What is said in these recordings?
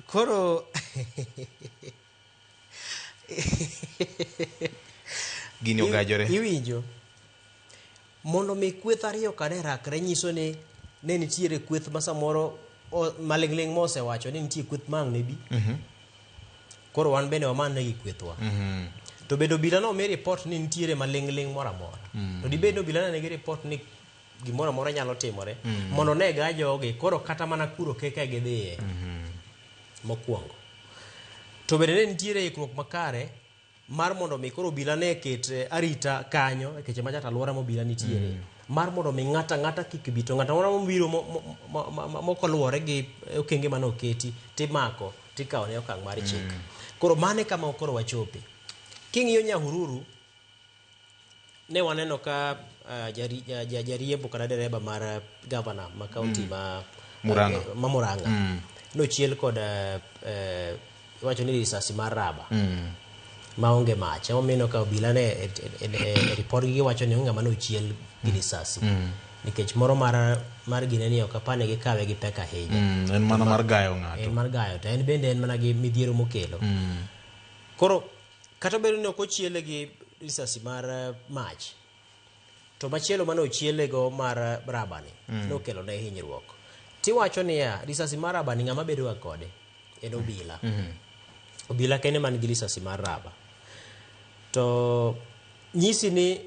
Koro gini ogajore. Iwinjo. Mondo mi kweth ariyo kane rakre nyiso ni ne nitiere kweth ma samoro malingling mosewacho ni nitie kweth mang' ne bi. Koro wan bende wamanne gi kwethwa. To bedo obila no mi report ni nitiere malingling moro amora. To dibedo obila ne gi report ni gimoro amora nyalo timore. Mondo ne ga jogi koro kata mana kuro keke gidhiye. Mokwongo. To bende ne nitiere ikruok makare mar mondo mi koro obila ne ket arita kanyo keche machata alwora mobila nitiere. Mar mondo mi ng'ata kik bi to ng'ata moro mobiro mokoluwore gi okenge mane oketi timako tikawo ne okang' mar chik. Koro mane kama koro wachope. King'iyo Nyahururu ne waneno ka jariembo kata dereba mar gavana ma kaunti ma Murang'a nochiel kod wacho ni risasi mar raba maonge mach. Omino ka obila ne report gi wacho ni ng'ama nochiel gi risasi nikech moro mar gine ni ok apane gi kawe gi pek ahinya. En mana mar gayo ng'ato. En mar gayo to en bende en mana gi midhiero mokelo. Koro kata bedo ni ok ochiele gi risasi mar mach to machielo mane ochiele go mar rabani nokelo ne hinyruok. Tiwacho niya risasi mar rabani ng'ama bedo ga kode en obila. Obila kene man gi risasi mar raba. To nyisi ni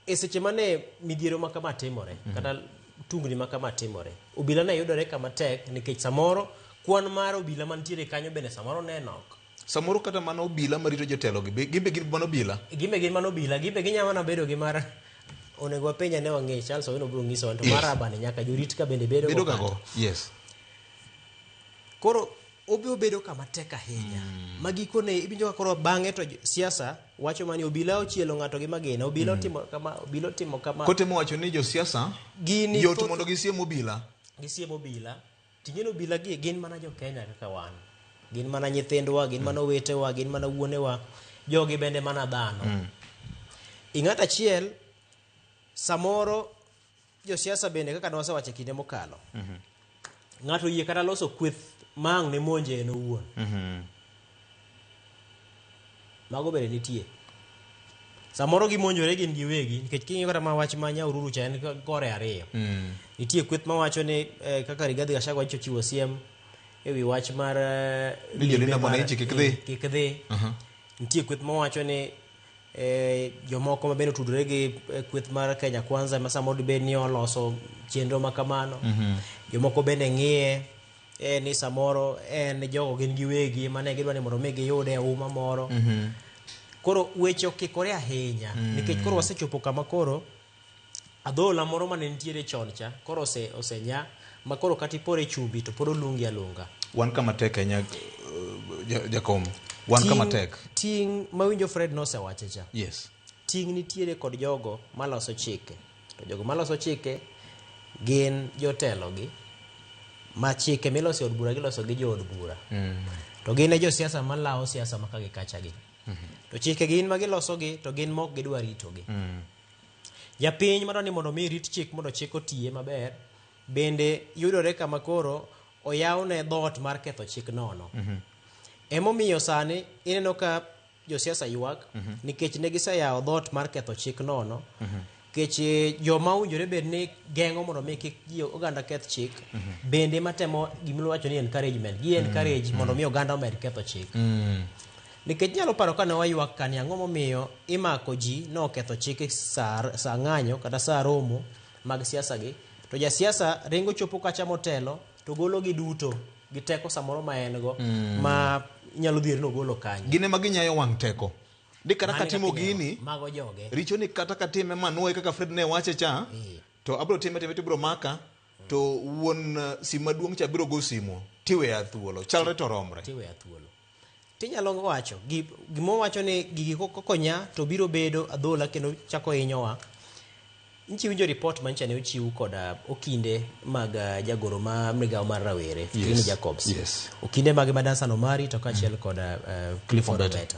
e seche mane midhiero ma kama timore kata tungni ma kama timore obila ne yudore kama tek nikech samoro kwan mar obila mantiere kanyo bende samoro ne nok. Samoro kata mano obila marito jotelo gi gimbe gin mano obila. Gimbe gin mano obila gimbe ginyama na bedo gi mar onego wapenja ne wang'e Charles Owino biro nyiso to mar rabani nyaka jorit ka bende bedo go. Yes. Koro obiro bedo kama tek ahinya. Magikone ibinjo koro bang'e to siasa wacho mani obila ochielo ng'ato gi magina obila timo kama kotemo wacho ni jo siasa gini yot mondo gisiem obila ting'eno obila gi gin mana jo Kenya kaka wan gin mana nyithindwa gin mana wetewa gin mana wuonewa jogi bende mana dhano. Ing'ata achiel samoro jo siasa bende kaka wasewacho kinde mokalo ng'ato yie kata loso kweth mang' ne monje en owuon. Mago bende nitie. Samoro gimonjore gin giwegi nikech king'iyo kata ma wach ma Nyahururu cha en gore ariyo. Nitie kweth ma wacho ni kaka Rigathi Gachagua chiwo siem ewi wach mar Linda Mwananchi kik dhi. Nitie kweth ma wacho ni jomoko ma bende tudore gi kweth mar Kenya Kwanza ma samoro bende ni oloso chenro ma kamano. Jomoko bende ng'iye ni samoro en jogo gin giwegi mane gidwa ni mondo mi giyude uma moro. Koro weche okikore ahinya nikech koro wasechopo kama koro adhola moro mane nitiere chon cha koro osenya ma koro kata ipore chumbi to pod olungi alunga. Wan kama tek Kenya jakom wan kama tek. Ting mawinjo Fred nosewache cha. Yes. Ting nitiere kod jogo maloso chike. To jogo maloso chike gin jotelo gi ma chike miloso od bura giloso gi jo od bura. To gin e jo siasa malao siasa maka gi kacha gi. To chike gin ma giloso gi to gin mok gidwa rito gi. Japiny madwa ni mondo mi rit chik mondo chik otiye maber bende yudore kama koro oyawne dhoot mar ketho chik nono. Emomiyo sani ineno ka jo siasa ywak nikech ne giseyawo dhoot mar ketho chik nono. Kech joma owinjore bed ni geng'o mondo mi kik oganda keth chik bende matemo gimiwacho ni encouragement gi encourage mondo mi oganda omed ketho chik. Nikech nyalo paro kane waywak kani ang'o momiyo imako ji no ketho chik sa ng'anyo kata sa romo mag siasa gi to ja siasa ringo chopo kacha motelo to golo gi duto gi teko samoro ma en go ma nyalo dhier no golo kanyo. Gine ma ginyayo wang' teko. Di kata katimo gini mago joge richo ni kata katime manuoe kaka Fred ne wache cha to abro time to bro maka to wuon sima duong' cha biro go simo tiwe athuolo chalre to romre tiwe athuolo. Tinyalo wacho gimo wacho ni gigi kokonya to biro bedo adhola kendo chako hinyowa. Nchiwinjo report mancha ne ochiw kod okinde mag jagoro ma migao mar rawere Green Jacobs. Okinde mag Madansan Omari to kachiel kod Clifford Obeta.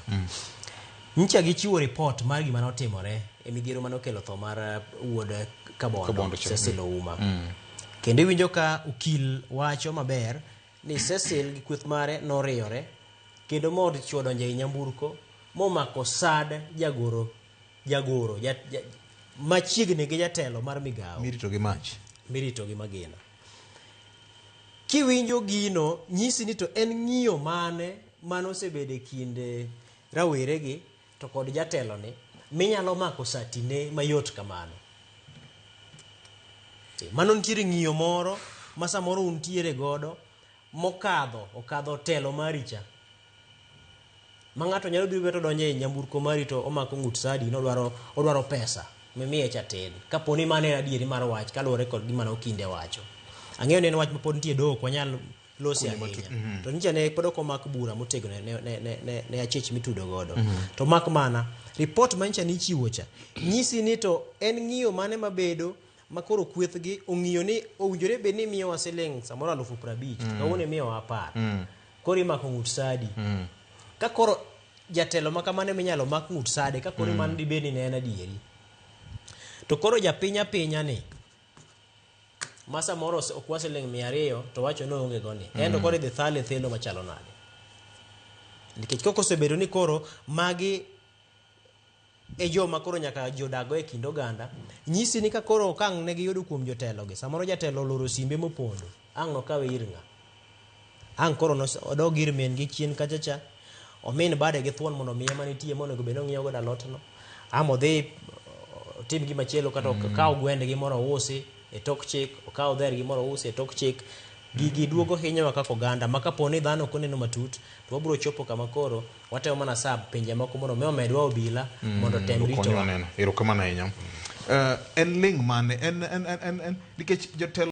Ncha gichiwo report mar gima notimore e midhiero manokelo tho mar wuod Kabondo Cecil Ouma. Kendo winjo ka ukil wacho maber ni Cecil gi kweth mare noriyore kendo mod chwo donjo e nyamburko momako sad jagoro machiegni gi jatelo mar migawo mirito gi magina. Kiwinjo gino nyisi ni to en ng'iyo mane osebedo e kinde rawere gi to kod jatelo ni minyalo mako satine mayot kamano. Mano nitiere ng'iyo moro ma samoro untiere godo okadho telo maricha ma ng'ato nyalo biro to donjo e nyamburko mari to omako ng'ut sadi no odwaro pesa mimiye chatin kaponi mane adieri mar wach kaluwore kod gima no kinde wacho. Ang'eyo ni en wach ma pod nitie dok wanyal losi ahinya to niche ne pod omak bura motegno ne achich mitudo godo to mak mana report mancha ni chiwo cha nyisi ni to en ng'iyo mane mabedo makoro kweth gi ong'iyo ni owinjore bed ni miyo siling samoro 50,000 to kawuono miyo 10 koro imako ng'ut sadi ka koro jatelo makamane minyalo mak ng'ut sadi ka koro man di bed ni ne en adieri to koro japinya ni masa moro okwa siling 200 to wacho no onge goni endo koro dhi thale thelo machalo nade nikech koko osebedo ni koro magi e joma koro nyaka jodago e kind oganda nyisi ni ka koro okang' ne giyudo kuom jotelo gi samoro jatelo loro simbe mopondo ang' no kawe ir ng'a ang' koro odog ir men gi chien kachacha omin bade gi thuon mondo miye manitie mondo go beno ng'iyo godo alot no amo dhi tim gi machielo kata okaw gwende gi moro usi e tok chik okaw dher gi moro usi e tok chik gigi duogo hinyo kaka oganda makaponi dhano koneno matut to wabro chopo kama koro watemo mana sab pinje moko mondo medwa obila mondo tem rito erokamano ahinya en ling mane en nikech jotelo